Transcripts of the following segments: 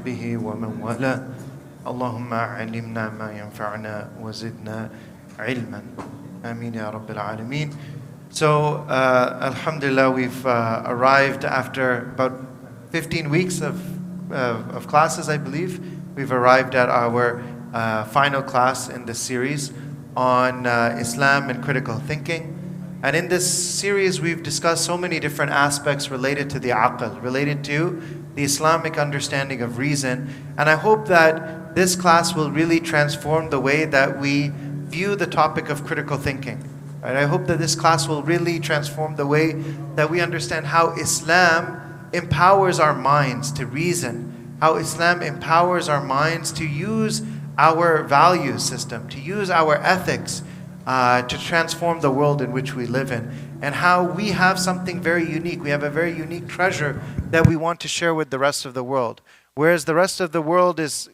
وصحبه ومن والاه. اللهم علمنا ما ينفعنا وزدنا علما. Ameen ya Rabbil Alameen. So, Alhamdulillah, we've arrived after about 15 weeks of classes, I believe. We've arrived at our final class in this series on Islam and critical thinking. And in this series, we've discussed so many different aspects related to the aql, related to the Islamic understanding of reason. And I hope that this class will really transform the way that we view the topic of critical thinking. Right? I hope that this class will really transform the way that we understand how Islam empowers our minds to reason, how Islam empowers our minds to use our value system, to use our ethics, to transform the world in which we live in, and how we have something very unique. We have a very unique treasure that we want to share with the rest of the world. Whereas the rest of the world is,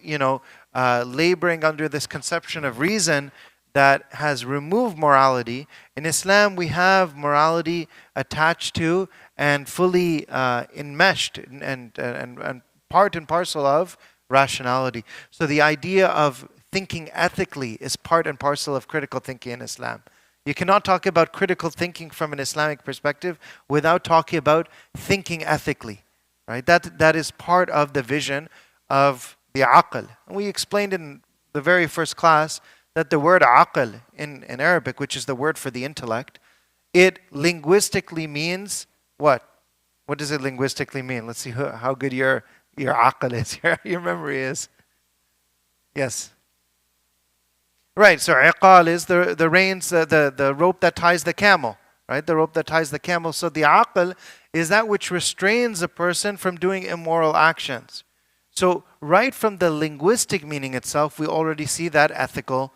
laboring under this conception of reason that has removed morality. In Islam, we have morality attached to and fully enmeshed and part and parcel of rationality. So the idea of thinking ethically is part and parcel of critical thinking in Islam. You cannot talk about critical thinking from an Islamic perspective without talking about thinking ethically, right? That is part of the vision of the aql. And we explained in the very first class that the word aql in Arabic, which is the word for the intellect, it linguistically means what? What does it linguistically mean? Let's see how good your aql is, your memory is. Yes. Right, so iqal is the reins, the rope that ties the camel, right? The rope that ties the camel. So the aql is that which restrains a person from doing immoral actions. So right from the linguistic meaning itself, we already see that ethical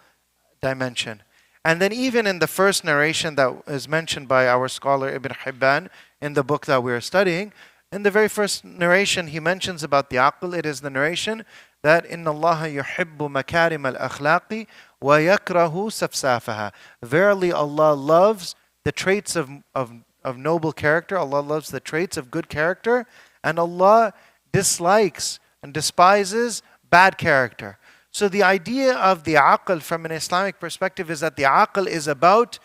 dimension. And then even in the first narration that is mentioned by our scholar Ibn Hibban in the book that we're studying, in the very first narration he mentions about the aql. It is the narration that إِنَّ اللَّهَ يُحِبُّ مَكَارِمَ الْأَخْلَاقِ وَيَكْرَهُ سَفْسَافَهَا. Verily Allah loves the traits of noble character. Allah loves the traits of good character. And Allah dislikes and despises bad character. So the idea of the aql from an Islamic perspective is that the aql is about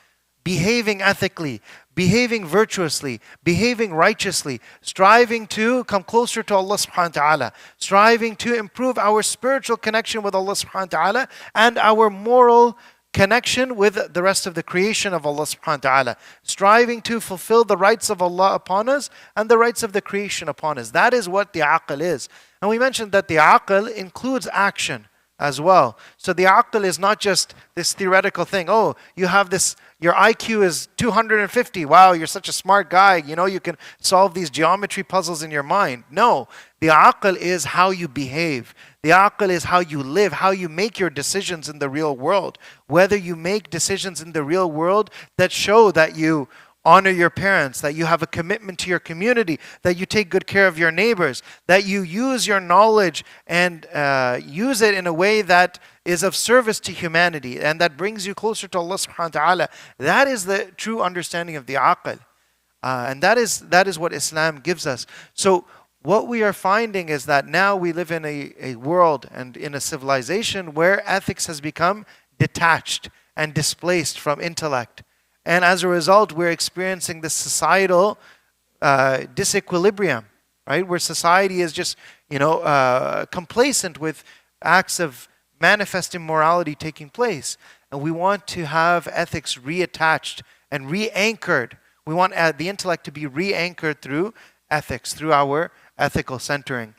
behaving ethically, behaving virtuously, behaving righteously, striving to come closer to Allah subhanahu wa ta'ala, striving to improve our spiritual connection with Allah subhanahu wa ta'ala and our moral connection with the rest of the creation of Allah subhanahu wa ta'ala, striving to fulfill the rights of Allah upon us and the rights of the creation upon us. That is what the aql is. And we mentioned that the aql includes action as well. So the aql is not just this theoretical thing. Oh, you have this, your IQ is 250. Wow, you're such a smart guy. You can solve these geometry puzzles in your mind. No, the aql is how you behave. The aql is how you live, how you make your decisions in the real world. Whether you make decisions in the real world that show that you honor your parents, that you have a commitment to your community, that you take good care of your neighbors, that you use your knowledge and use it in a way that is of service to humanity and that brings you closer to Allah subhanahu wa ta'ala. That is the true understanding of the aql. And that is what Islam gives us. So what we are finding is that now we live in a world and in a civilization where ethics has become detached and displaced from intellect. And as a result, we're experiencing this societal disequilibrium, right? Where society is just, complacent with acts of manifest immorality taking place. And we want to have ethics reattached and re-anchored. We want the intellect to be re-anchored through ethics, through our ethical centering.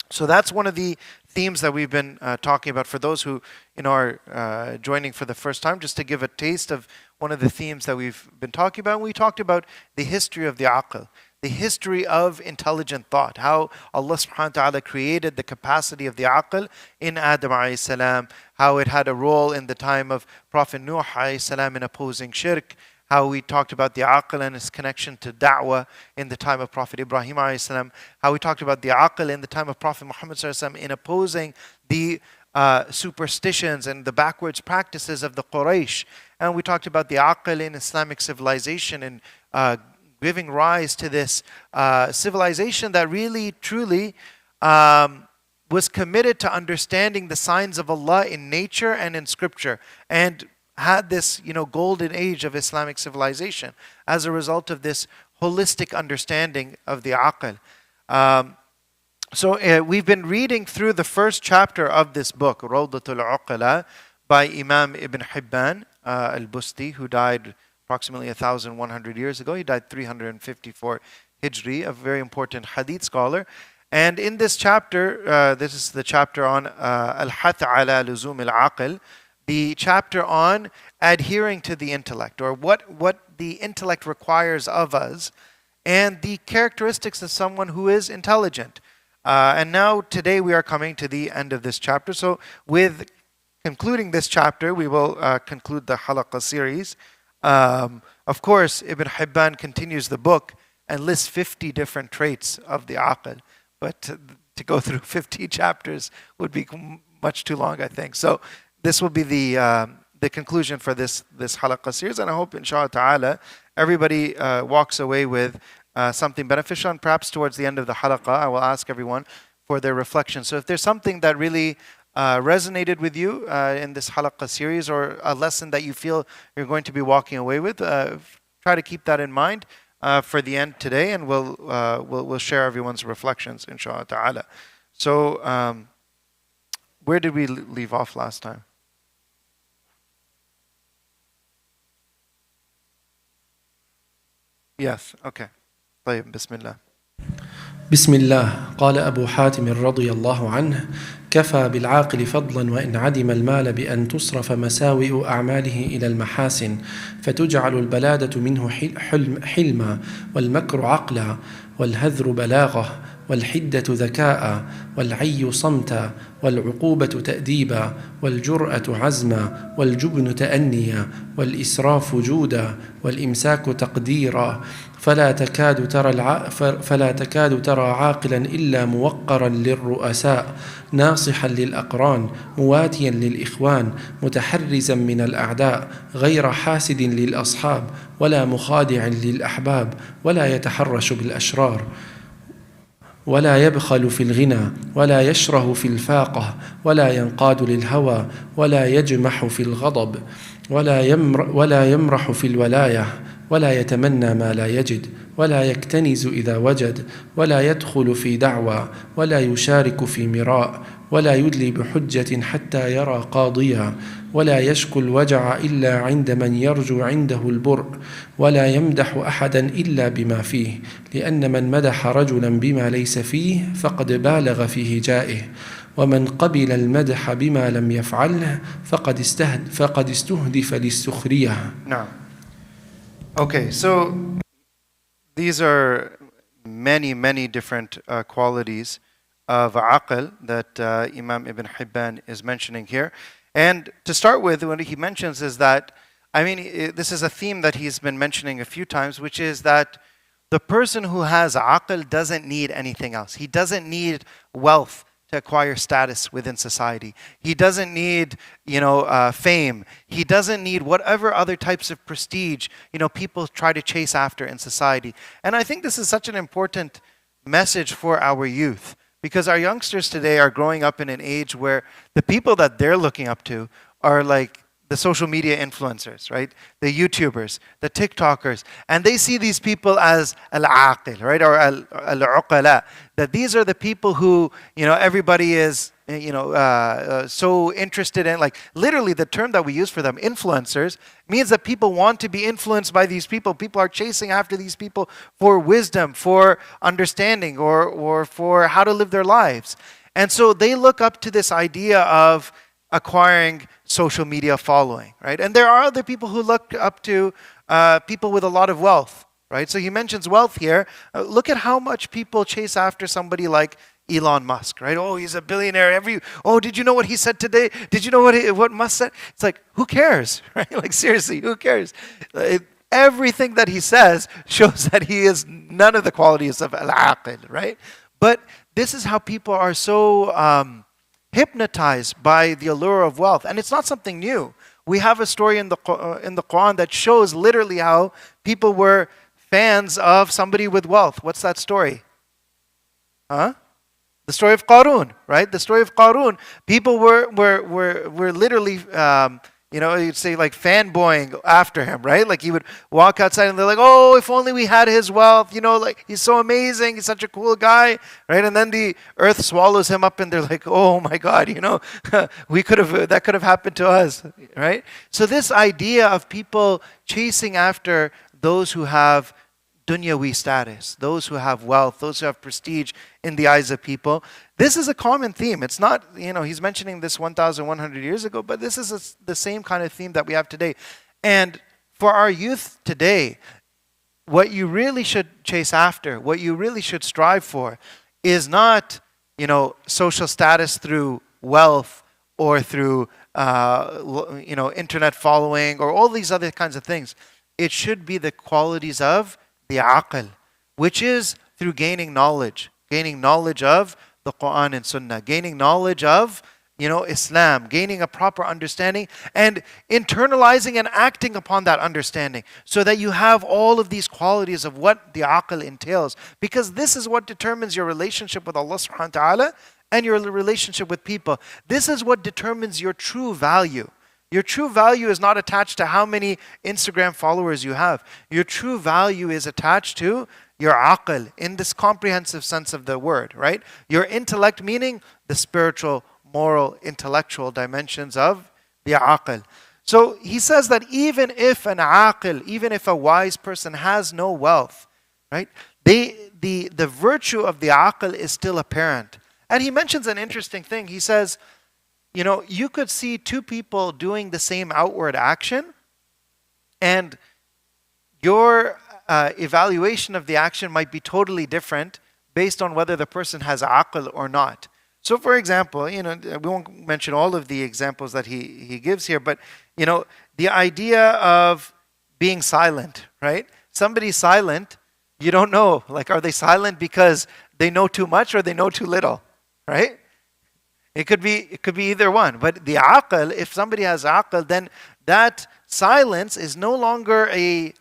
So that's one of the themes that we've been talking about for those who are joining for the first time, just to give a taste of one of the themes that we've been talking about. We talked about the history of the aql, the history of intelligent thought, how Allah subhanahu wa ta'ala created the capacity of the aql in Adam alayhi salam, how it had a role in the time of Prophet Nuh alayhi salam in opposing shirk, how we talked about the aql and its connection to da'wah in the time of Prophet Ibrahim alayhi salam, how we talked about the aql in the time of Prophet Muhammad sallallahu alaihi wasallam in opposing the superstitions and the backwards practices of the Quraysh. And we talked about the aql in Islamic civilization and giving rise to this civilization that really, truly was committed to understanding the signs of Allah in nature and in scripture, and had this, golden age of Islamic civilization as a result of this holistic understanding of the aql. So we've been reading through the first chapter of this book, Rawdatul Uqala, by Imam Ibn Hibban al-Busti, who died approximately 1,100 years ago. He died 354 Hijri, a very important hadith scholar. And in this chapter, this is the chapter on Al-Hath ala Luzum al-Aql, the chapter on adhering to the intellect, or what the intellect requires of us, and the characteristics of someone who is intelligent. And now today we are coming to the end of this chapter. So with concluding this chapter, we will conclude the halaqah series. Of course, Ibn Hibban continues the book and lists 50 different traits of the aql. But to go through 50 chapters would be much too long, I think. So this will be the conclusion for this halaqah series. And I hope, inshallah ta'ala, everybody walks away with something beneficial. And perhaps towards the end of the halaqah, I will ask everyone for their reflection. So if there's something that really resonated with you in this halaqah series, or a lesson that you feel you're going to be walking away with, try to keep that in mind for the end today, and we'll share everyone's reflections, inshallah ta'ala. So where did we leave off last time? Yes, okay. طيب, بسم الله. بسم الله. قال أبو حاتم رضي الله عنه: كفى بالعاقل فضلا وإن عدم المال بأن تصرف مساوئ أعماله إلى المحاسن، فتجعل البلادة منه حلما، والمكر عقلا، والهذر بلاغة، والحدة ذكاء، والعي صمتا، والعقوبة تأديبا، والجرأة عزما، والجبن تأنيا، والإسراف جودا، والإمساك تقديرا. فلا تكاد ترى عاقلا إلا موقرا للرؤساء، ناصحا للأقران، مواتيا للإخوان، متحرزا من الأعداء، غير حاسد للأصحاب، ولا مخادع للأحباب، ولا يتحرش بالأشرار، ولا يبخل في الغنى، ولا يشره في الفاقة، ولا ينقاد للهوى، ولا يجمح في الغضب، ولا يمرح في الولاية، ولا يتمنى ما لا يجد، ولا يكتنز إذا وجد، ولا يدخل في دعوى، ولا يشارك في مراء، ولا يدلي بحجة حتى يرى قاضيا، ولا يشكو الوجع إلا عند من يرجو عنده البرء، ولا يمدح أحدا إلا بما فيه، لأن من مدح رجلا بما ليس فيه فقد بالغ في هجائه، ومن قبل المدح بما لم يفعله فقد استهدف للسخرية. نعم. Okay, so these are many different qualities of aql that Imam Ibn Hibban is mentioning here. And to start with, what he mentions is that, this is a theme that he's been mentioning a few times, which is that the person who has aql doesn't need anything else. He doesn't need wealth to acquire status within society. He doesn't need, fame. He doesn't need whatever other types of prestige, people try to chase after in society. And I think this is such an important message for our youth, because our youngsters today are growing up in an age where the people that they're looking up to are like the social media influencers, right? The YouTubers, the TikTokers, and they see these people as al-aqil, right? Or al-uqala, that these are the people who, everybody is, so interested in. Like literally the term that we use for them, influencers, means that people want to be influenced by these people. People are chasing after these people for wisdom, for understanding, or for how to live their lives. And so they look up to this idea of acquiring social media following, right? And there are other people who look up to people with a lot of wealth, right? So he mentions wealth here. Look at how much people chase after somebody like Elon Musk, right? Oh, he's a billionaire. Did you know what he said today? Did you know what Musk said? It's like, who cares, right? Like seriously, who cares? Everything that he says shows that he is none of the qualities of al-aqil, right? But this is how people are so hypnotized by the allure of wealth. And it's not something new. We have a story in the Quran that shows literally how people were fans of somebody with wealth. What's that story? The The story of Qarun, right? The story of Qarun. People were literally, you'd say like fanboying after him, right? Like he would walk outside and they're like, oh, if only we had his wealth, like he's so amazing, he's such a cool guy, right? And then the earth swallows him up and they're like, oh my God, that could have happened to us, right? So this idea of people chasing after those who have dunyawi status, those who have wealth, those who have prestige in the eyes of people. This is a common theme. It's not, he's mentioning this 1,100 years ago, but this is the same kind of theme that we have today. And for our youth today, what you really should chase after, what you really should strive for is not, social status through wealth or through, internet following or all these other kinds of things. It should be the qualities of the aql, which is through gaining knowledge of the Quran and Sunnah, gaining knowledge of, Islam, gaining a proper understanding and internalizing and acting upon that understanding so that you have all of these qualities of what the aql entails. Because this is what determines your relationship with Allah subhanahu wa ta'ala and your relationship with people. This is what determines your true value. Your true value is not attached to how many Instagram followers you have. Your true value is attached to your aql in this comprehensive sense of the word, right? Your intellect, meaning the spiritual, moral, intellectual dimensions of the aql. So he says that even if an aql, even if a wise person has no wealth, right? The virtue of the aql is still apparent. And he mentions an interesting thing. He says, you could see two people doing the same outward action, and your evaluation of the action might be totally different based on whether the person has aql or not. So, for example, we won't mention all of the examples that he gives here, but, the idea of being silent, right? Somebody's silent, you don't know. Like, are they silent because they know too much or they know too little, right? It could be either one. But the aql, if somebody has aql, then that silence is no longer a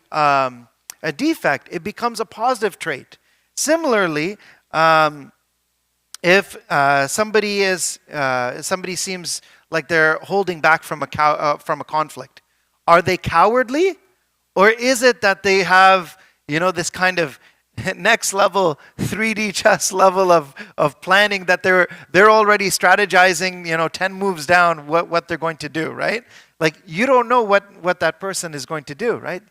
defect. It becomes a positive trait. Similarly, if somebody seems like they're holding back from a conflict, are they cowardly, or is it that they have this kind of next level 3D chess level of planning that they're already strategizing 10 moves down what they're going to do, right? Like you don't know what that person is going to do, right?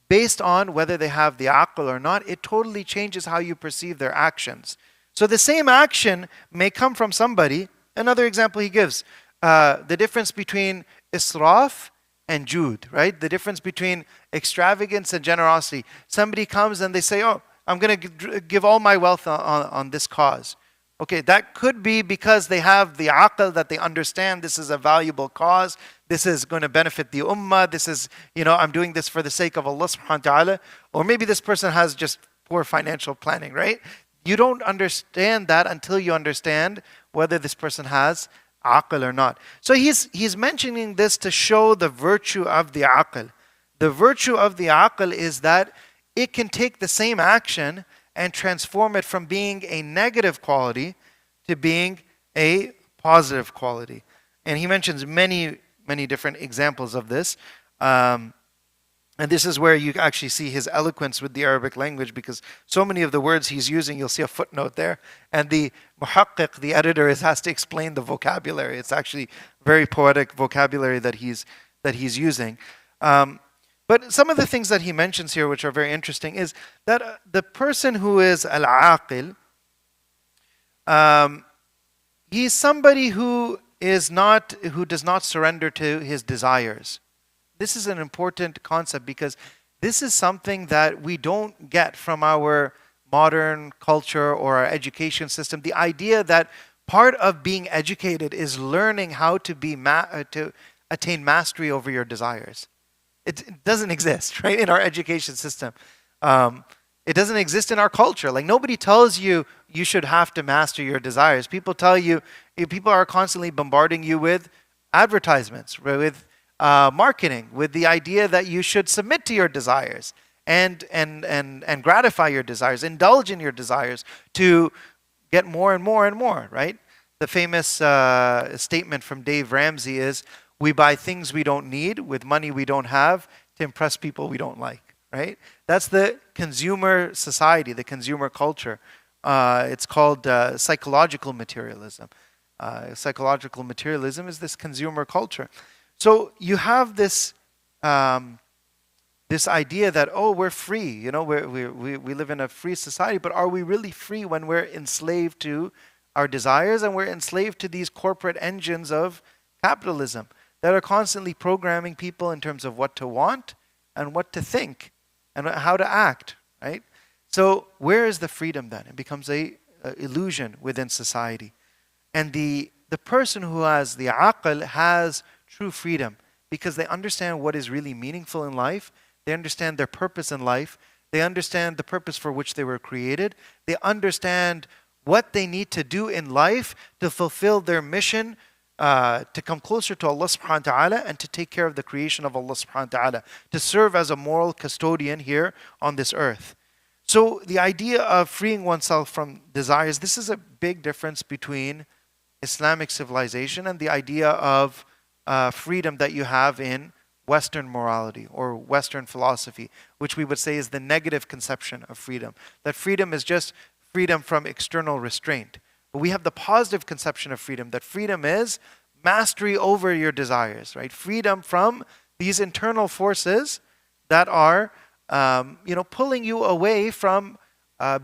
Based on whether they have the aql or not, it totally changes how you perceive their actions. So the same action may come from somebody. Another example he gives, the difference between israf and jud, right? The difference between extravagance and generosity. Somebody comes and they say, oh, I'm going to give all my wealth on this cause. Okay, that could be because they have the aql, that they understand this is a valuable cause. This is going to benefit the ummah. This is, I'm doing this for the sake of Allah subhanahu wa ta'ala. Or maybe this person has just poor financial planning, right? You don't understand that until you understand whether this person has aql or not. So he's mentioning this to show the virtue of the aql. The virtue of the aql is that it can take the same action and transform it from being a negative quality to being a positive quality. And he mentions many, many different examples of this. And this is where you actually see his eloquence with the Arabic language, because so many of the words he's using, you'll see a footnote there. And the muhaqqiq, the editor, has to explain the vocabulary. It's actually very poetic vocabulary that he's using. But some of the things that he mentions here, which are very interesting, is that the person who is al-aqil, he's somebody who does not surrender to his desires. This is an important concept because this is something that we don't get from our modern culture or our education system. The idea that part of being educated is learning how to to attain mastery over your desires. It doesn't exist, right, in our education system. It doesn't exist in our culture. Like nobody tells you you should have to master your desires. People are constantly bombarding you with advertisements, with marketing, with the idea that you should submit to your desires and gratify your desires, indulge in your desires to get more and more and more, right? The famous statement from Dave Ramsey is, we buy things we don't need with money we don't have to impress people we don't like, right? That's the consumer society, the consumer culture. It's called psychological materialism. Psychological materialism is this consumer culture. So you have this this idea that, oh, we're free, you know, we live in a free society, but are we really free when we're enslaved to our desires and we're enslaved to these corporate engines of capitalism that are constantly programming people in terms of what to want and what to think and how to act, right? So where is the freedom then? It becomes a illusion within society. And the person who has the aql has true freedom because they understand what is really meaningful in life. They understand their purpose in life. They understand the purpose for which they were created. They understand what they need to do in life to fulfill their mission, to come closer to Allah subhanahu wa ta'ala and to take care of the creation of Allah subhanahu wa ta'ala, to serve as a moral custodian here on this earth. So the idea of freeing oneself from desires, this is a big difference between Islamic civilization and the idea of freedom that you have in Western morality or Western philosophy, which we would say is the negative conception of freedom. That freedom is just freedom from external restraint. But we have the positive conception of freedom, that freedom is mastery over your desires, right? Freedom from these internal forces that are pulling you away from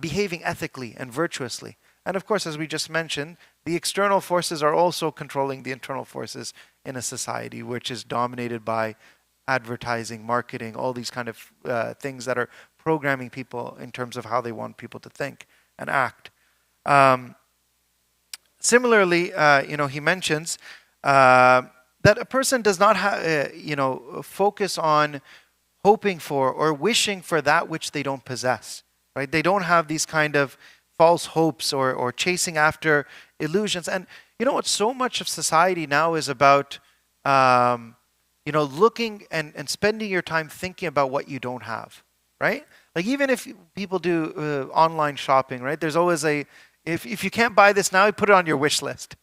behaving ethically and virtuously. And of course, as we just mentioned, the external forces are also controlling the internal forces in a society which is dominated by advertising, marketing, all these kind of things that are programming people in terms of how they want people to think and act. Similarly, he mentions that a person does not focus on hoping for or wishing for that which they don't possess, right? They don't have these kind of false hopes or chasing after illusions. And you know what? So much of society now is about, looking and spending your time thinking about what you don't have, right? Like even if people do online shopping, right? There's always if you can't buy this now, you put it on your wish list.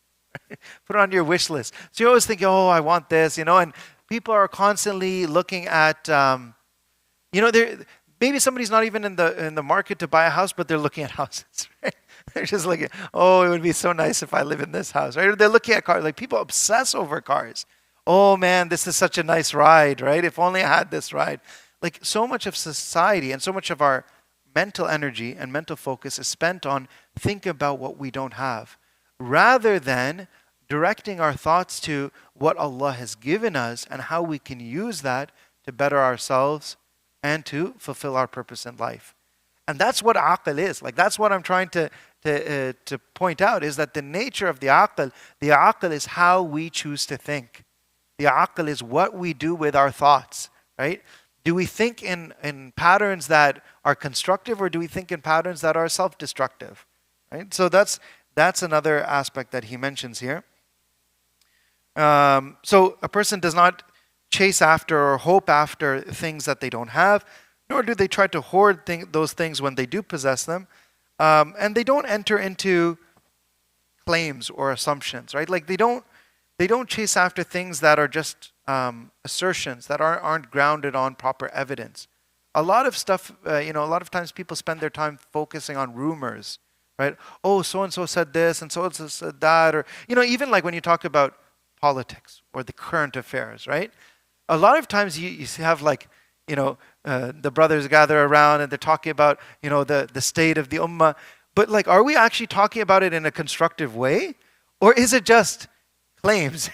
Put it on your wish list. So you always think, oh, I want this, and people are constantly looking at, maybe somebody's not even in the market to buy a house, but they're looking at houses, right? They're just looking, oh, it would be so nice if I live in this house, right? Or they're looking at cars. Like people obsess over cars. Oh man, this is such a nice ride, right? If only I had this ride. Like so much of society and so much of our mental energy and mental focus is spent on thinking about what we don't have, rather than directing our thoughts to what Allah has given us and how we can use that to better ourselves and to fulfill our purpose in life. And that's what aql is. Like that's what I'm trying to point out, is that the nature of the aql is how we choose to think. The aql is what we do with our thoughts, right? Do we think in patterns that are constructive, or do we think in patterns that are self-destructive, right? So that's another aspect that he mentions here. So a person does not chase after or hope after things that they don't have, nor do they try to hoard those things when they do possess them. And they don't enter into claims or assumptions, right? Like they don't chase after things that are just assertions that aren't grounded on proper evidence. A lot of stuff, a lot of times people spend their time focusing on rumors, right? Oh, so-and-so said this and so-and-so said that. Or, even like when you talk about politics or the current affairs, right? A lot of times you have like, the brothers gather around and they're talking about, the state of the ummah. But like, are we actually talking about it in a constructive way? Or is it just claims?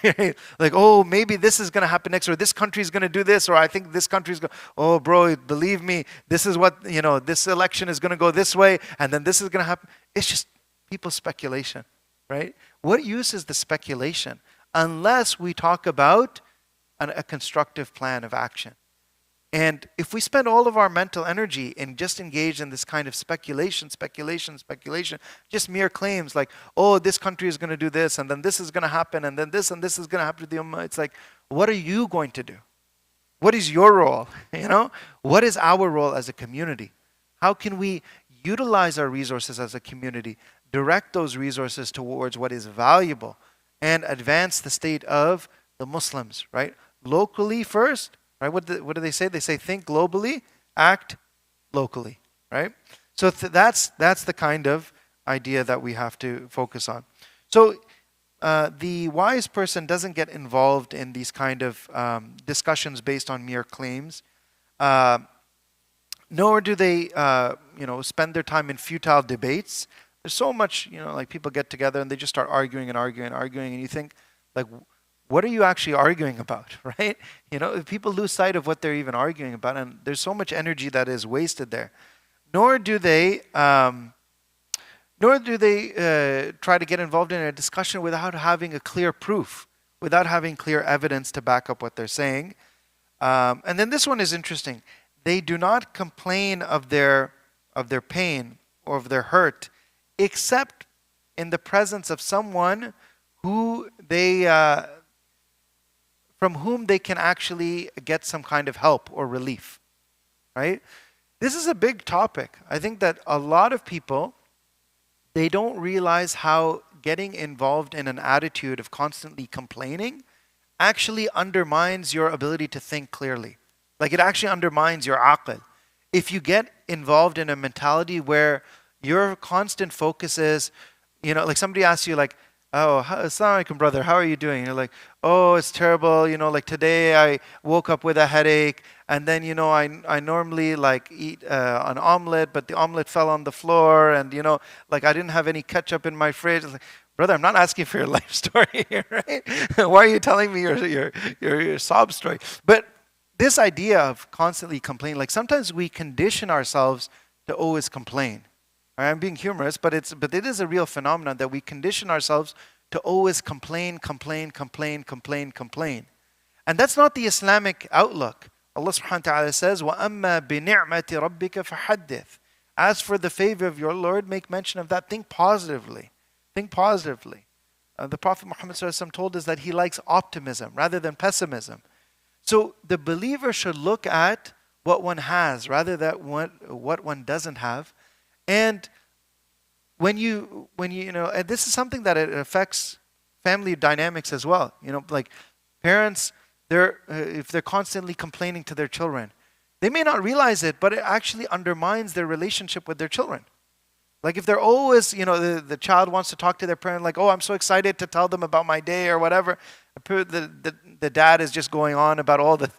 Like, oh, maybe this is going to happen next, or this country is going to do this, or I think this country is going, oh, bro, believe me, this is what, this election is going to go this way, and then this is going to happen. It's just people's speculation, right? What use is the speculation unless we talk about a constructive plan of action? And if we spend all of our mental energy and just engage in this kind of speculation, just mere claims like, oh, this country is going to do this, and then this is going to happen, and then this and this is going to happen to the ummah. It's like, what are you going to do? What is your role? What is our role as a community? How can we utilize our resources as a community direct those resources towards what is valuable and advance the state of the Muslims, right? Locally first, right? What do they say? They say think globally, act locally, right? So that's the kind of idea that we have to focus on. So the wise person doesn't get involved in these kind of discussions based on mere claims, nor do they, spend their time in futile debates. There's so much, like people get together and they just start arguing and arguing and arguing, and you think, like, what are you actually arguing about, right? People lose sight of what they're even arguing about, and there's so much energy that is wasted there. Nor do they try to get involved in a discussion without having a clear proof, without having clear evidence to back up what they're saying. And then this one is interesting. They do not complain of their pain or of their hurt, except in the presence of someone who from whom they can actually get some kind of help or relief, right? This is a big topic. I think that a lot of people, they don't realize how getting involved in an attitude of constantly complaining actually undermines your ability to think clearly. Like, it actually undermines your aql. If you get involved in a mentality where your constant focus is, like somebody asks you like, oh, assalamu alaikum, brother, how are you doing? You're like, oh, it's terrible. Like today I woke up with a headache, and then, I normally like eat an omelet, but the omelet fell on the floor, and, like I didn't have any ketchup in my fridge. Like, brother, I'm not asking for your life story here, right? Why are you telling me your sob story? But this idea of constantly complaining, like sometimes we condition ourselves to always complain. I'm being humorous, but it is a real phenomenon that we condition ourselves to always complain. And that's not the Islamic outlook. Allah subhanahu wa ta'ala says, وَأَمَّا بِنِعْمَةِ رَبِّكَ فَحَدِّثْ. As for the favor of your Lord, make mention of that. Think positively. Think positively. The Prophet Muhammad told us that he likes optimism rather than pessimism. So the believer should look at what one has rather than what one doesn't have. And when you and this is something that it affects family dynamics as well. Like parents, if they're constantly complaining to their children, they may not realize it, but it actually undermines their relationship with their children. Like if they're always, the child wants to talk to their parent, like, oh, I'm so excited to tell them about my day or whatever. The dad is just going on about all the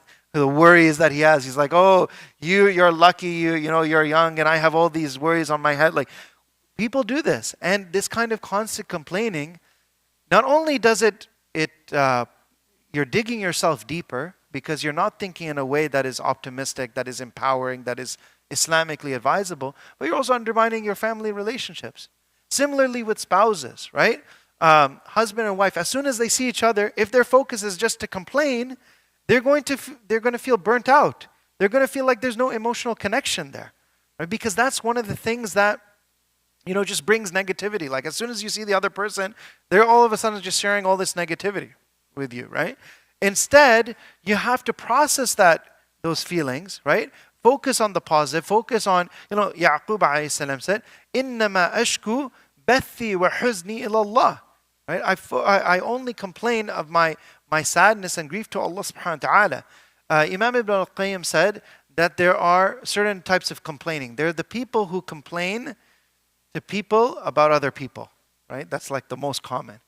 worries that he has. He's like, oh, you're lucky, you're young, and I have all these worries on my head. Like, people do this, and this kind of constant complaining, not only does you're digging yourself deeper because you're not thinking in a way that is optimistic, that is empowering, that is Islamically advisable, but you're also undermining your family relationships. Similarly with spouses, right? Husband and wife, as soon as they see each other, if their focus is just to complain, they're going to feel burnt out. They're going to feel like there's no emotional connection there, right? Because that's one of the things that just brings negativity. Like as soon as you see the other person, they're all of a sudden just sharing all this negativity with you, right? Instead, you have to process those feelings, right? Focus on the positive. Focus on, Yaqub alayhi salam said, "Innama ashku bathi wa huzni ila Allah." Right? I only complain of my sadness and grief to Allah subhanahu wa ta'ala. Imam Ibn al-Qayyim said that there are certain types of complaining. There are the people who complain to people about other people, right? That's like the most common.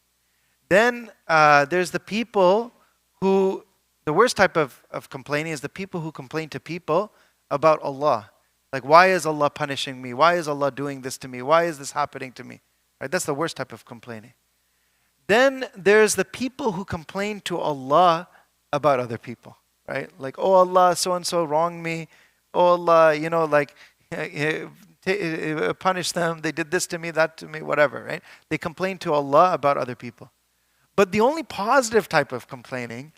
Then there's the people who, the worst type of complaining is the people who complain to people about Allah. Like, why is Allah punishing me? Why is Allah doing this to me? Why is this happening to me? Right? That's the worst type of complaining. Then there's the people who complain to Allah about other people, right? Like, oh Allah, so-and-so wronged me. Oh Allah, punish them. They did this to me, that to me, whatever, right? They complain to Allah about other people. But the only positive type of complaining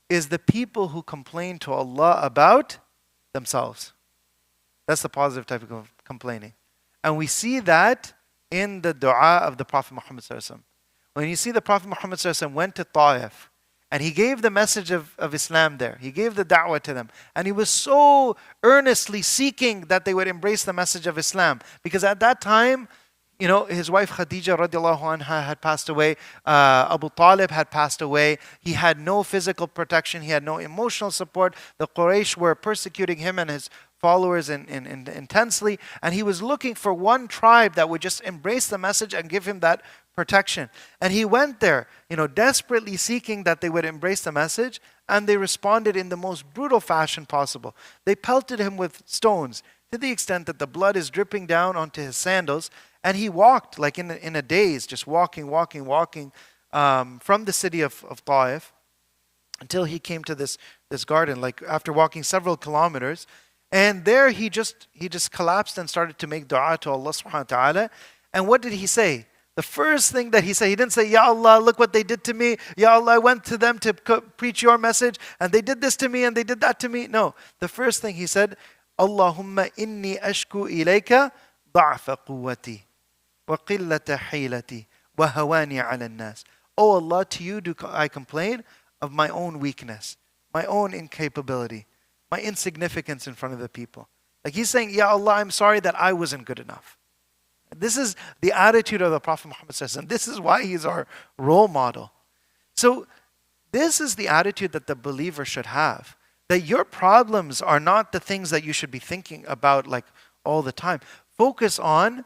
is the people who complain to Allah about themselves. That's the positive type of complaining. And we see that in the dua of the Prophet Muhammad sallallahu alaihi wasallam. When you see the Prophet Muhammad sallallahu alaihi wasallam went to Taif, and he gave the message of Islam there. He gave the da'wah to them. And he was so earnestly seeking that they would embrace the message of Islam. Because at that time, his wife Khadija radiallahu anha had passed away. Abu Talib had passed away. He had no physical protection. He had no emotional support. The Quraysh were persecuting him and his followers intensely. And he was looking for one tribe that would just embrace the message and give him that protection. And he went there, desperately seeking that they would embrace the message. And they responded in the most brutal fashion possible. They pelted him with stones to the extent that the blood is dripping down onto his sandals. And he walked like in a daze, just walking from the city of Ta'if until he came to this garden, like after walking several kilometers. And there he just collapsed and started to make dua to Allah subhanahu wa ta'ala. And what did he say? The first thing that he said, he didn't say, Ya Allah, look what they did to me. Ya Allah, I went to them to preach your message and they did this to me and they did that to me. No, the first thing he said, Allahumma inni ashku ilayka ضعف قوتي وقلة حيلتي وهواني على الناس. Oh Allah, to you do I complain of my own weakness, my own incapability, my insignificance in front of the people. Like he's saying, Ya Allah, I'm sorry that I wasn't good enough. This is the attitude of the Prophet Muhammad, and this is why he's our role model. So this is the attitude that the believer should have. That your problems are not the things that you should be thinking about like all the time. Focus on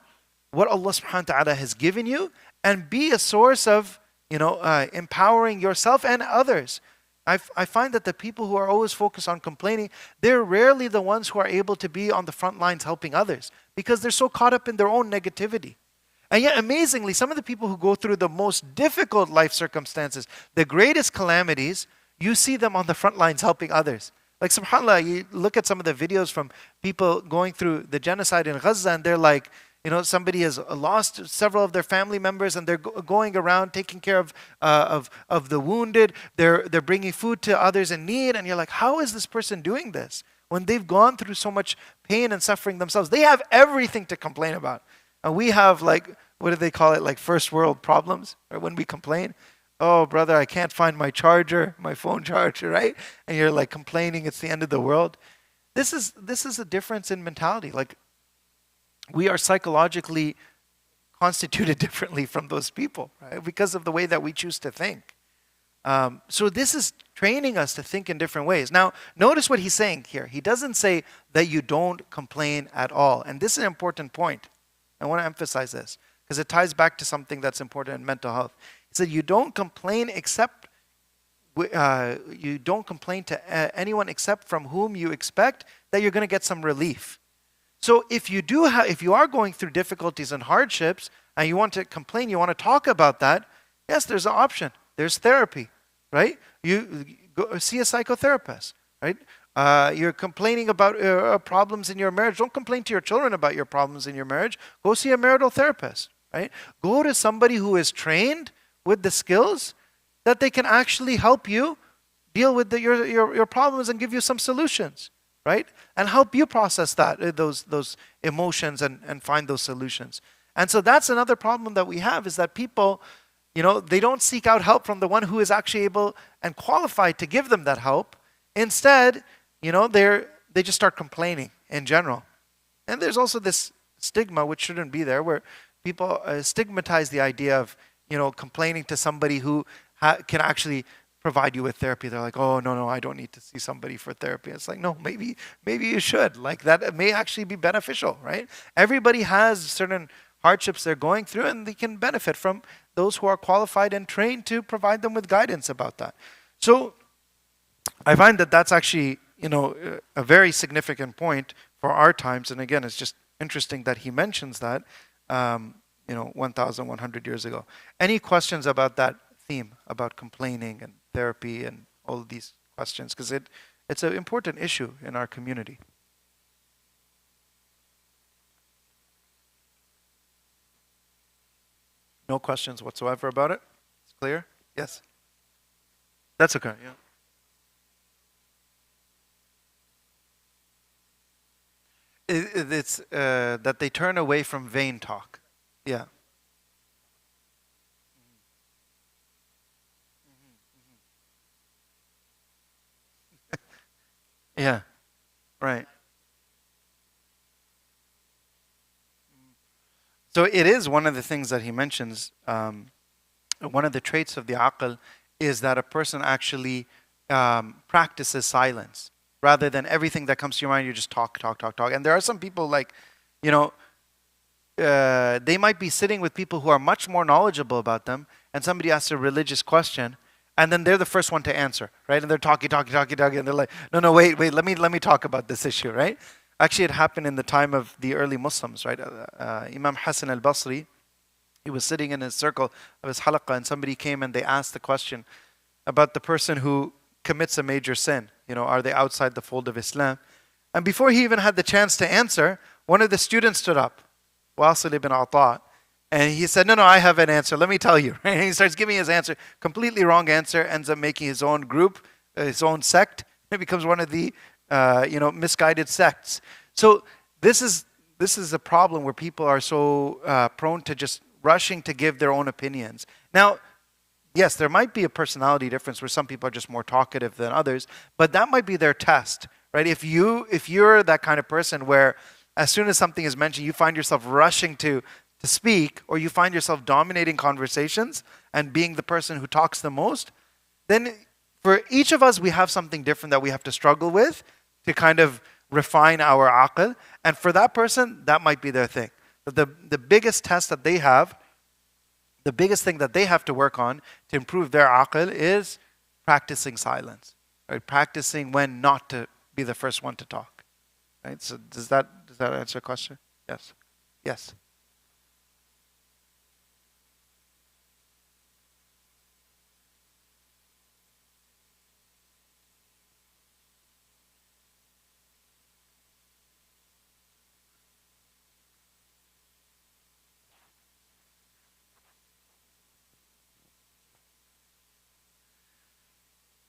what Allah subhanahu wa ta'ala has given you and be a source of, empowering yourself and others. I find that the people who are always focused on complaining, they're rarely the ones who are able to be on the front lines helping others because they're so caught up in their own negativity. And yet, amazingly, some of the people who go through the most difficult life circumstances, the greatest calamities, you see them on the front lines helping others. Like, subhanAllah, you look at some of the videos from people going through the genocide in Gaza and they're like, somebody has lost several of their family members and they're going around taking care of the wounded. They're bringing food to others in need. And you're like, how is this person doing this? When they've gone through so much pain and suffering themselves, they have everything to complain about. And we have like, what do they call it? Like first world problems, or when we complain. Oh, brother, I can't find my charger, my phone charger, right? And you're like complaining it's the end of the world. This is a difference in mentality. Like, we are psychologically constituted differently from those people, right? Because of the way that we choose to think. So this is training us to think in different ways. Now, notice what he's saying here. He doesn't say that you don't complain at all. And this is an important point. I want to emphasize this because it ties back to something that's important in mental health. He said you don't complain you don't complain to anyone except from whom you expect that you're going to get some relief. So if you are going through difficulties and hardships and you want to complain, you want to talk about that, yes, there's an option. There's therapy, right? You go see a psychotherapist, right? You're complaining about problems in your marriage. Don't complain to your children about your problems in your marriage. Go see a marital therapist, right? Go to somebody who is trained with the skills that they can actually help you deal with your problems and give you some solutions. Right? And help you process those emotions and find those solutions. And so that's another problem that we have is that people, they don't seek out help from the one who is actually able and qualified to give them that help. Instead, they just start complaining in general. And there's also this stigma, which shouldn't be there, where people stigmatize the idea of, complaining to somebody who can actually provide you with therapy. They're like, oh, no, I don't need to see somebody for therapy. It's like, no, maybe you should. Like that may actually be beneficial, right? Everybody has certain hardships they're going through and they can benefit from those who are qualified and trained to provide them with guidance about that. So I find that that's actually, a very significant point for our times. And again, it's just interesting that he mentions that, 1,100 years ago. Any questions about that theme, about complaining and therapy and all of these questions? Because it's an important issue in our community. No questions whatsoever about it? It's clear? Yes? That's okay, yeah. It's that they turn away from vain talk. Yeah. Yeah, right. So it is one of the things that he mentions. One of the traits of the aql is that a person actually practices silence rather than everything that comes to your mind. You just talk, talk, talk, talk. And there are some people like, you know, they might be sitting with people who are much more knowledgeable about them, and somebody asks a religious question, and then they're the first one to answer, right? And they're talking, talking, talking, talking, and they're like, no, no, wait, wait, let me talk about this issue, right? Actually, it happened in the time of the early Muslims, right? Imam Hassan al-Basri, he was sitting in his circle of his halaqah, and somebody came and they asked the question about the person who commits a major sin. You know, are they outside the fold of Islam? And before he even had the chance to answer, one of the students stood up, Wasil ibn Ata, and he said, no, no, I have an answer. Let me tell you. And he starts giving his answer. Completely wrong answer. Ends up making his own group, his own sect. It becomes one of the, misguided sects. So this is a problem where people are so prone to just rushing to give their own opinions. Now, yes, there might be a personality difference where some people are just more talkative than others, but that might be their test, right? If you're that kind of person where as soon as something is mentioned, you find yourself rushing to speak, or you find yourself dominating conversations and being the person who talks the most, then for each of us, we have something different that we have to struggle with to kind of refine our aql. And for that person, that might be their thing. But the biggest test that they have, the biggest thing that they have to work on to improve their aql is practicing silence, right? Practicing when not to be the first one to talk, right? So does that answer your question? Yes. Yes.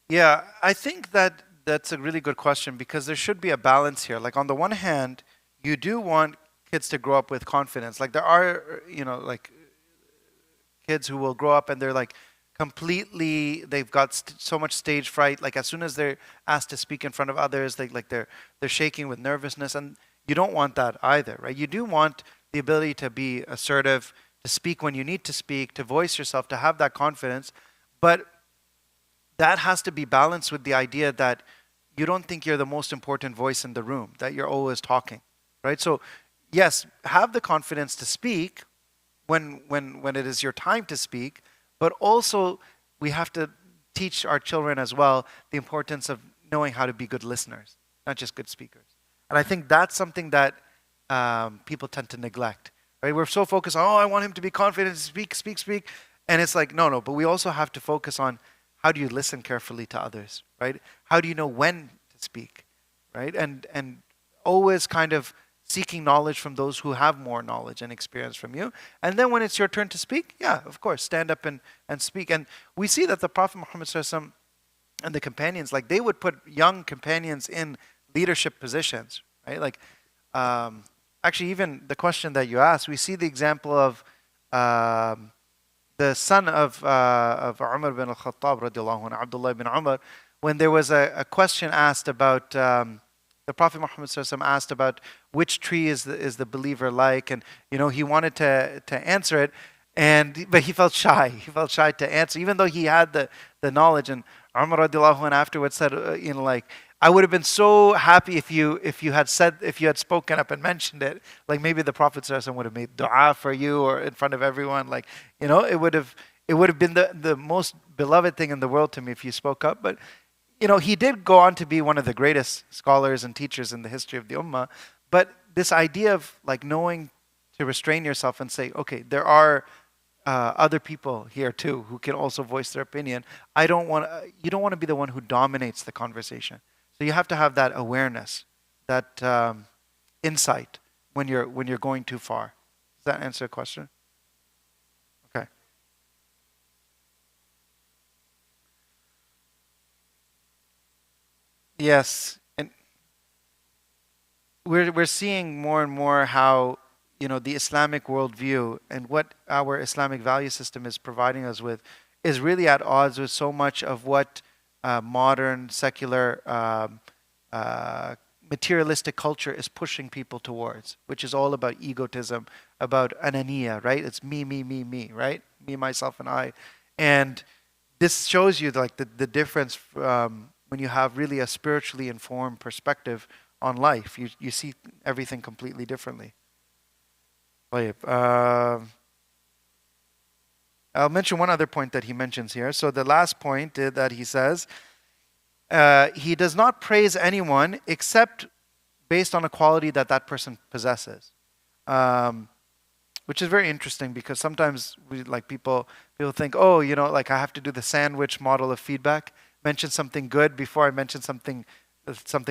Yeah, I think that that's a really good question because there should be a balance here. Like on the one hand, you do want kids to grow up with confidence. Like there are, like kids who will grow up and they're like completely, they've got so much stage fright. Like as soon as they're asked to speak in front of others, they're shaking with nervousness, and you don't want that either, right? You do want the ability to be assertive, to speak when you need to speak, to voice yourself, to have that confidence, but that has to be balanced with the idea that you don't think you're the most important voice in the room, that you're always talking, right? So yes, have the confidence to speak when it is your time to speak, but also we have to teach our children as well the importance of knowing how to be good listeners, not just good speakers. And I think that's something that people tend to neglect, right? We're so focused on, oh, I want him to be confident, speak, speak, speak. And it's like, no, no, but we also have to focus on how do you listen carefully to others, right? How do you know when to speak, right? And always kind of seeking knowledge from those who have more knowledge and experience from you. And then when it's your turn to speak, yeah, of course, stand up and speak. And we see that the Prophet Muhammad SAW and the companions, like they would put young companions in leadership positions, right? Like, actually, even the question that you asked, we see the example of the son of Umar bin al-Khattab radiallahu anhu, Abdullah bin Umar, when there was a question asked about the Prophet Muhammad SAW asked about which tree is the believer like, and he wanted to answer it, but he felt shy. He felt shy to answer, even though he had the knowledge. And Umar radiallahu anhu afterwards said, like, I would have been so happy if you had spoken up and mentioned it. Like maybe the Prophet ﷺ would have made dua for you or in front of everyone. Like, it would have been the most beloved thing in the world to me if you spoke up. But he did go on to be one of the greatest scholars and teachers in the history of the ummah. But this idea of like knowing to restrain yourself and say, okay, there are other people here too who can also voice their opinion. You don't want to be the one who dominates the conversation. So you have to have that awareness, that insight when you're going too far. Does that answer the question? Okay. Yes, and we're seeing more and more how the Islamic worldview and what our Islamic value system is providing us with is really at odds with so much of what modern secular materialistic culture is pushing people towards, which is all about egotism, about ananiya, right? It's me, right? Me, myself, and I. And this shows you like the difference when you have really a spiritually informed perspective on life. You see everything completely differently. I'll mention one other point that he mentions here. So the last point that he says, he does not praise anyone except based on a quality that that person possesses, which is very interesting because sometimes people think, oh, like I have to do the sandwich model of feedback, mention something good before I mention something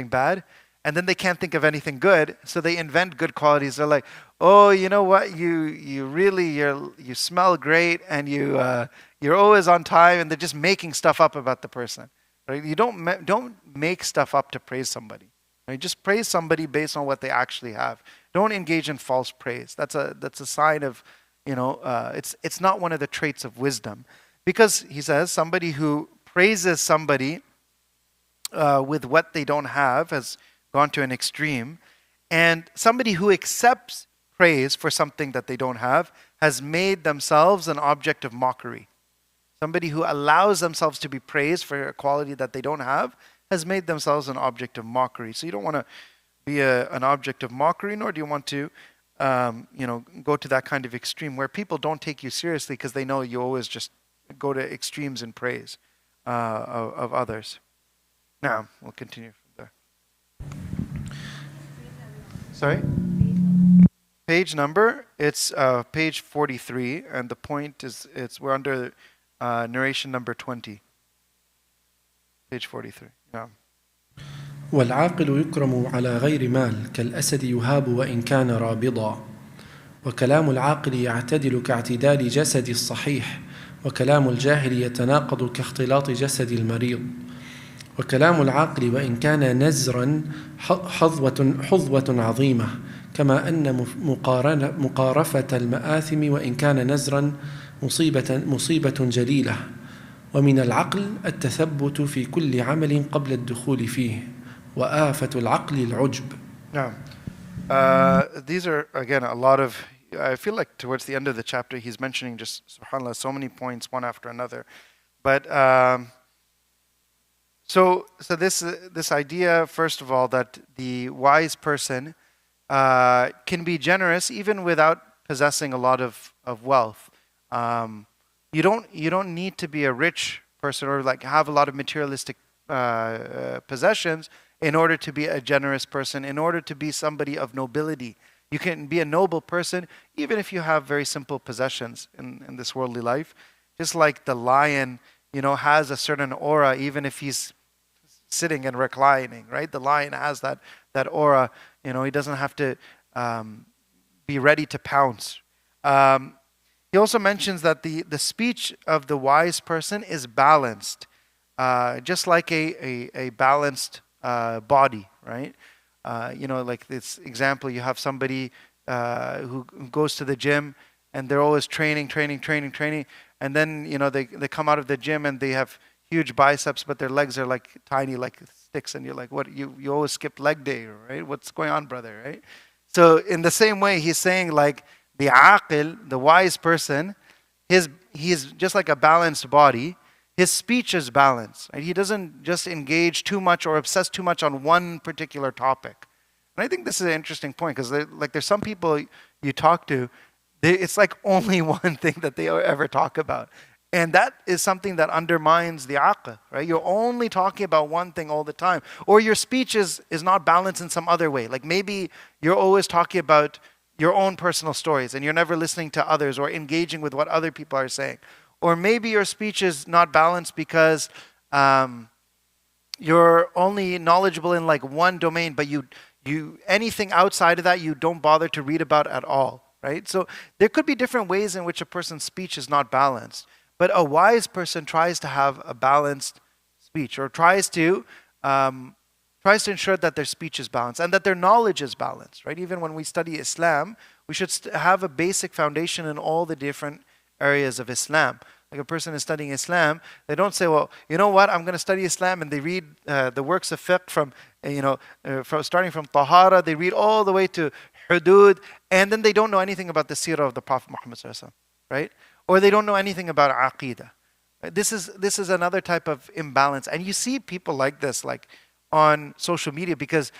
bad, and then they can't think of anything good, so they invent good qualities. They're like, oh, you know what, you smell great, and you're always on time, and they're just making stuff up about the person. Right? You don't make stuff up to praise somebody. Right? Just praise somebody based on what they actually have. Don't engage in false praise. That's a sign of, it's not one of the traits of wisdom, because he says somebody who praises somebody with what they don't have has gone to an extreme, and somebody who accepts praise for something that they don't have has made themselves an object of mockery. Somebody who allows themselves to be praised for a quality that they don't have has made themselves an object of mockery. So you don't want to be an object of mockery, nor do you want to, go to that kind of extreme where people don't take you seriously because they know you always just go to extremes in praise of others. Now, we'll continue from there. Sorry? Page number, it's page 43, and the point is, we're under narration number 20. Page 43. Yeah. والعاقل يكرم على غير مال كالأسد يهاب وإن كان رابضا وكلام العاقل يعتدل كاعتدال جسد الصحيح وكلام الجاهل يتناقض كاختلاط جسد المريض وكلام العاقل وإن كان نزرا حظوة عظيمة كما أن مقارفة المآثم وإن كان نزرا مصيبة جليلة ومن العقل التثبت في كل عمل قبل الدخول فيه وآفة العقل العجب. These are again a lot of, I feel like towards the end of the chapter he's mentioning just subhanAllah so many points one after another, but so this idea, first of all, that the wise person can be generous even without possessing a lot of wealth. You don't need to be a rich person or like have a lot of materialistic possessions in order to be a generous person, in order to be somebody of nobility. You can be a noble person even if you have very simple possessions in this worldly life. Just like the lion, has a certain aura even if he's sitting and reclining, right? The lion has that aura. He doesn't have to be ready to pounce. He also mentions that the speech of the wise person is balanced, just like a balanced body, right? Like this example, you have somebody who goes to the gym and they're always training, and then they come out of the gym and they have huge biceps, but their legs are like tiny, like sticks, and you're like, what? You always skip leg day, right? What's going on, brother, right? So in the same way, he's saying like the aqil, the wise person, he's just like a balanced body. His speech is balanced. Right? He doesn't just engage too much or obsess too much on one particular topic. And I think this is an interesting point because there's some people you talk to, it's like only one thing that they ever talk about. And that is something that undermines the aql, right? You're only talking about one thing all the time. Or your speech is not balanced in some other way. Like maybe you're always talking about your own personal stories and you're never listening to others or engaging with what other people are saying. Or maybe your speech is not balanced because you're only knowledgeable in like one domain, but you anything outside of that you don't bother to read about at all, right? So there could be different ways in which a person's speech is not balanced. But a wise person tries to have a balanced speech, or tries to ensure that their speech is balanced and that their knowledge is balanced, right? Even when we study Islam, we should have a basic foundation in all the different areas of Islam. Like a person is studying Islam, they don't say, well, you know what, I'm going to study Islam, and they read the works of fiqh from starting from Tahara, they read all the way to Hudud, and then they don't know anything about the seerah of the Prophet Muhammad sallallahu alaihi wasallam, right? Or they don't know anything about Aqidah. This is another type of imbalance, and you see people like this, like on social media, because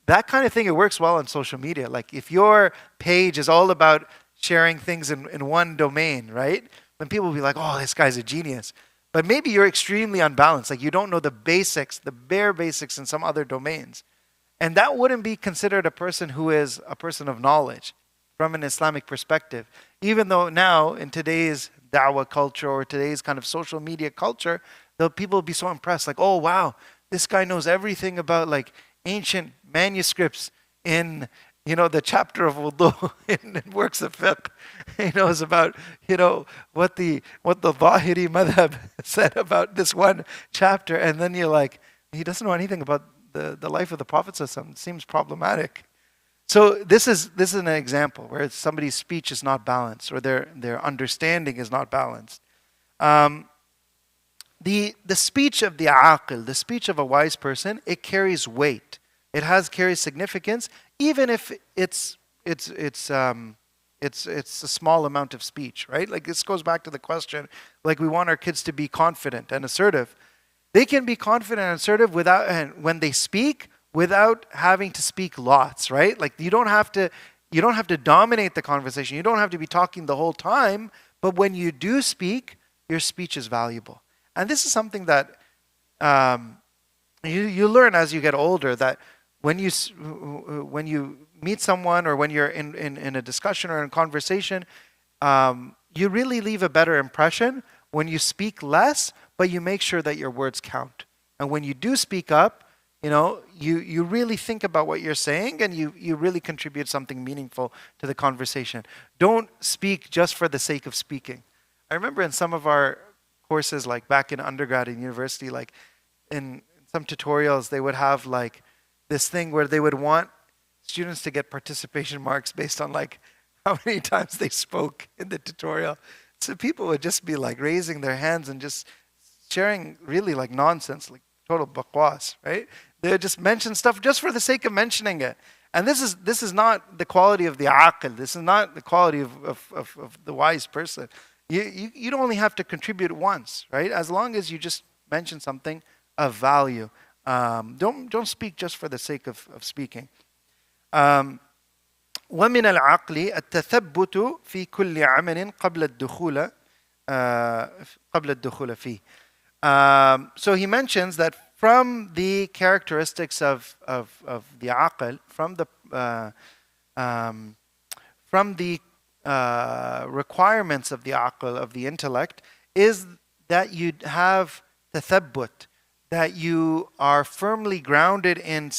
that kind of thing, it works well on social media. Like if your page is all about sharing things in one domain, right? Then people will be like, oh, this guy's a genius. But maybe you're extremely unbalanced. Like you don't know the basics, the bare basics in some other domains. And that wouldn't be considered a person who is a person of knowledge from an Islamic perspective. Even though now in today's da'wah culture or today's kind of social media culture, the people will be so impressed. Like, oh, wow, this guy knows everything about like ancient manuscripts in, the chapter of wudu in works of fiqh. He knows about, what the Zahiri madhab said about this one chapter. And then you're like, he doesn't know anything about the life of the Prophet. It seems problematic. So this is an example where somebody's speech is not balanced, or their understanding is not balanced. The speech of the aqil, the speech of a wise person, it carries weight. It carries significance, even if it's a small amount of speech, right? Like this goes back to the question, like we want our kids to be confident and assertive. They can be confident and assertive when they speak, without having to speak lots, right? Like you don't have to dominate the conversation. You don't have to be talking the whole time, but when you do speak, your speech is valuable. And this is something that you learn as you get older, that when you meet someone, or when you're in a discussion or in a conversation, you really leave a better impression when you speak less, but you make sure that your words count. And when you do speak up, you really think about what you're saying, and you really contribute something meaningful to the conversation. Don't speak just for the sake of speaking. I remember in some of our courses, like back in undergrad and university, like in some tutorials, they would have like this thing where they would want students to get participation marks based on like how many times they spoke in the tutorial. So people would just be like raising their hands and just sharing really like nonsense, like total bakwas, right? They would just mention stuff just for the sake of mentioning it. And this is not the quality of the aqil. This is not the quality of the wise person. You don't only have to contribute once, right? As long as you just mention something of value. Don't speak just for the sake of speaking. ومن العقل التثبت في كل عمل قبل الدخول فيه. So he mentions that from the characteristics of the aql, from the requirements of the aql, of the intellect, is that you have tathabbut, that you are firmly grounded in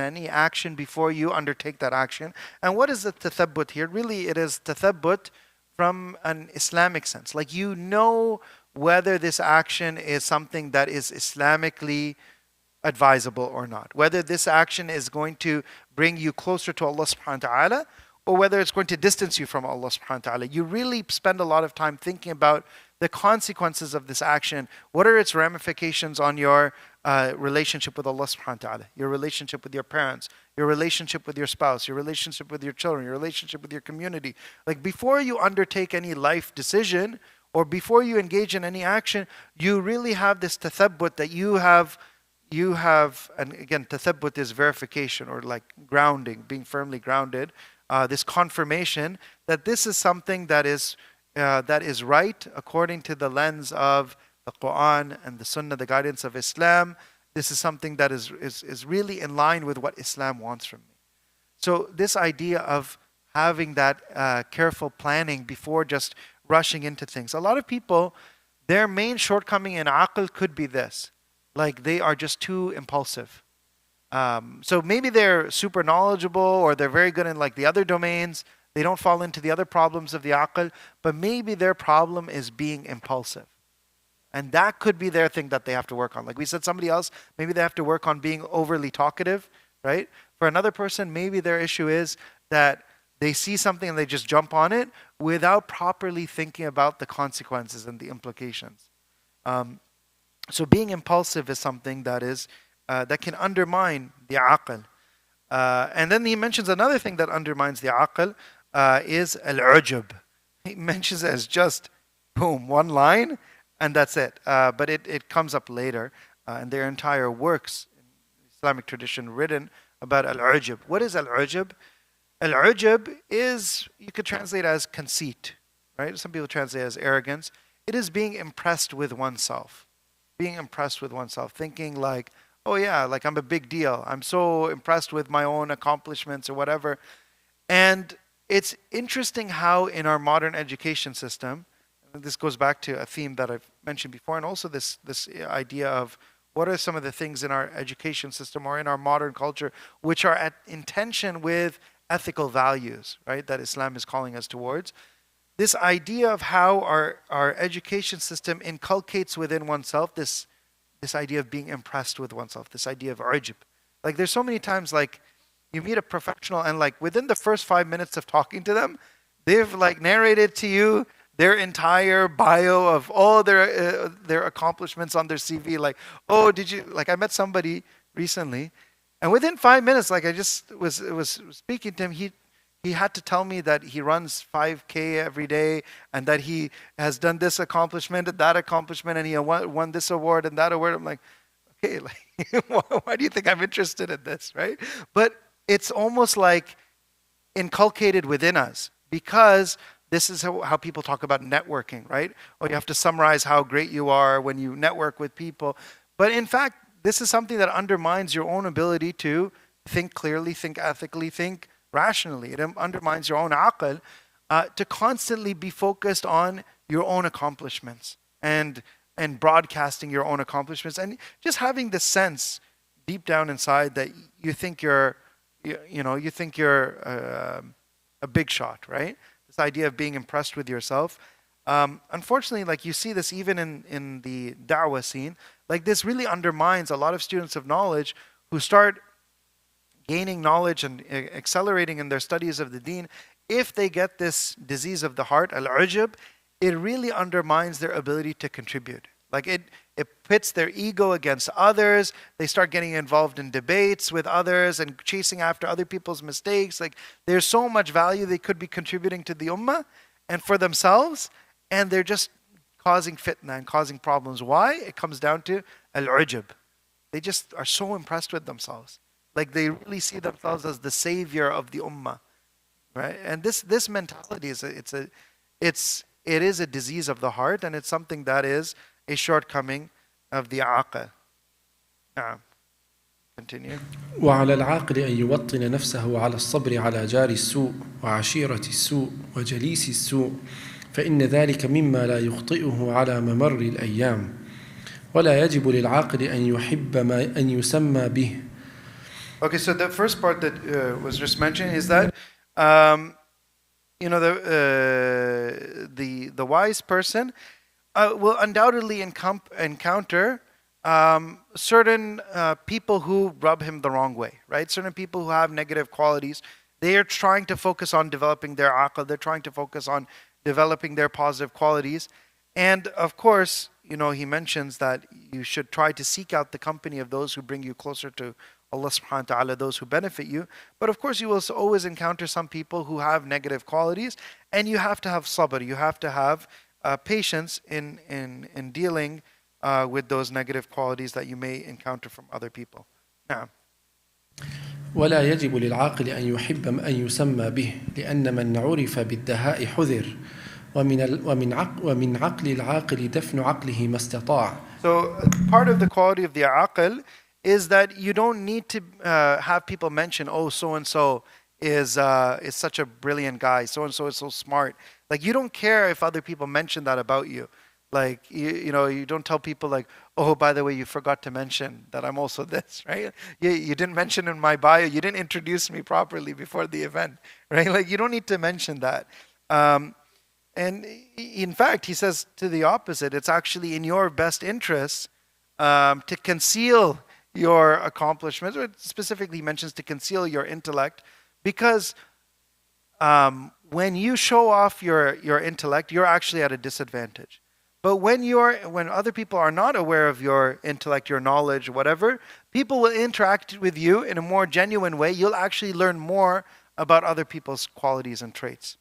any action before you undertake that action. And what is the tathabbut here? Really, it is tathabbut from an Islamic sense. Like you know whether this action is something that is Islamically advisable or not. Whether this action is going to bring you closer to Allah subhanahu wa ta'ala, or whether it's going to distance you from Allah subhanahu wa ta'ala. You really spend a lot of time thinking about the consequences of this action. What are its ramifications on your relationship with Allah subhanahu wa ta'ala, your relationship with your parents, your relationship with your spouse, your relationship with your children, your relationship with your community. Like before you undertake any life decision, or before you engage in any action, you really have this tathabbut that you have, and again, tathabbut is verification, or like grounding, being firmly grounded, this confirmation that this is something that is right according to the lens of the Quran and the Sunnah, the guidance of Islam. This is something that is really in line with what Islam wants from me. So this idea of having that careful planning before just rushing into things. A lot of people, their main shortcoming in aql could be this. Like they are just too impulsive. So maybe they're super knowledgeable, or they're very good in like the other domains. They don't fall into the other problems of the aql, but maybe their problem is being impulsive. And that could be their thing that they have to work on. Like we said, somebody else, maybe they have to work on being overly talkative, right? For another person, maybe their issue is that They see something and they just jump on it without properly thinking about the consequences and the implications. So being impulsive is something that can undermine the aql. And then he mentions another thing that undermines the aql is al-ujub. He mentions it as just, boom, one line, and that's it. But it comes up later, and there are entire works in Islamic tradition written about al-ujub. What is al-ujub? Al-ujub is, you could translate as conceit, right? Some people translate it as arrogance. It is being impressed with oneself. Being impressed with oneself, thinking like, oh yeah, like I'm a big deal. I'm so impressed with my own accomplishments or whatever. And it's interesting how in our modern education system, and this goes back to a theme that I've mentioned before, and also this idea of what are some of the things in our education system or in our modern culture which are in tension with ethical values, right, that Islam is calling us towards. This idea of how our education system inculcates within oneself this idea of being impressed with oneself, this idea of ujub. Like there's so many times like you meet a professional and like within the first 5 minutes of talking to them, they've like narrated to you their entire bio of all their accomplishments on their CV. Like, oh, did you, like I met somebody recently and within 5 minutes, like I just was speaking to him, he had to tell me that he runs 5K every day and that he has done this accomplishment and that accomplishment and he won this award and that award. I'm like, okay, like, why do you think I'm interested in this, right? But it's almost like inculcated within us because this is how people talk about networking, right? Oh, you have to summarize how great you are when you network with people. But in fact, this is something that undermines your own ability to think clearly, think ethically, think rationally. It undermines your own aql to constantly be focused on your own accomplishments and broadcasting your own accomplishments and just having the sense deep down inside that you think you're a big shot, right? This idea of being impressed with yourself. Unfortunately, like you see this even in the da'wah scene, like this really undermines a lot of students of knowledge who start gaining knowledge and accelerating in their studies of the deen. If they get this disease of the heart, al-ujub, it really undermines their ability to contribute. Like it pits their ego against others. They start getting involved in debates with others and chasing after other people's mistakes. Like there's so much value they could be contributing to the ummah and for themselves, and they're just causing fitna and causing problems. Why? It comes down to al-ujub. They just are so impressed with themselves. Like they really see themselves as the savior of the ummah, right? And this mentality is it is a disease of the heart, and it's something that is a shortcoming of the aql. Continue. وعلى العاقل أن يوطن نفسه على الصبر على جار السوء وعشيرة السوء وجليس السوء فإن ذلك مما لا يخطئه على ممر الأيام ولا يجب للعاقل أن يحب ما أن يسمى به. Okay, so the first part that was just mentioned is that the wise person will undoubtedly encounter certain people who rub him the wrong way, right? Certain people who have negative qualities. They are trying to focus on developing their aql. They're trying to focus on developing their positive qualities. And of course, he mentions that you should try to seek out the company of those who bring you closer to Allah subhanahu wa ta'ala, those who benefit you. But of course, you will always encounter some people who have negative qualities, and you have to have sabr. You have to have patience in dealing with those negative qualities that you may encounter from other people. Now. ولا يجب للعاقل أن يحب أن يسمى به لأن من عرف بالدهاء حذر ومن عقل العاقل دفن عقله ما استطاع. So part of the quality of the aql is that you don't need to have people mention, oh, so-and-so is such a brilliant guy, so-and-so is so smart. Like you don't care if other people mention that about you. Like, you don't tell people like, oh, by the way, you forgot to mention that I'm also this, right? You didn't mention in my bio, you didn't introduce me properly before the event, right? Like you don't need to mention that. And in fact, he says to the opposite, it's actually in your best interest to conceal your accomplishments, or specifically mentions to conceal your intellect, because when you show off your intellect, you're actually at a disadvantage. But when other people are not aware of your intellect, your knowledge, whatever, people will interact with you in a more genuine way. You'll actually learn more about other people's qualities and traits.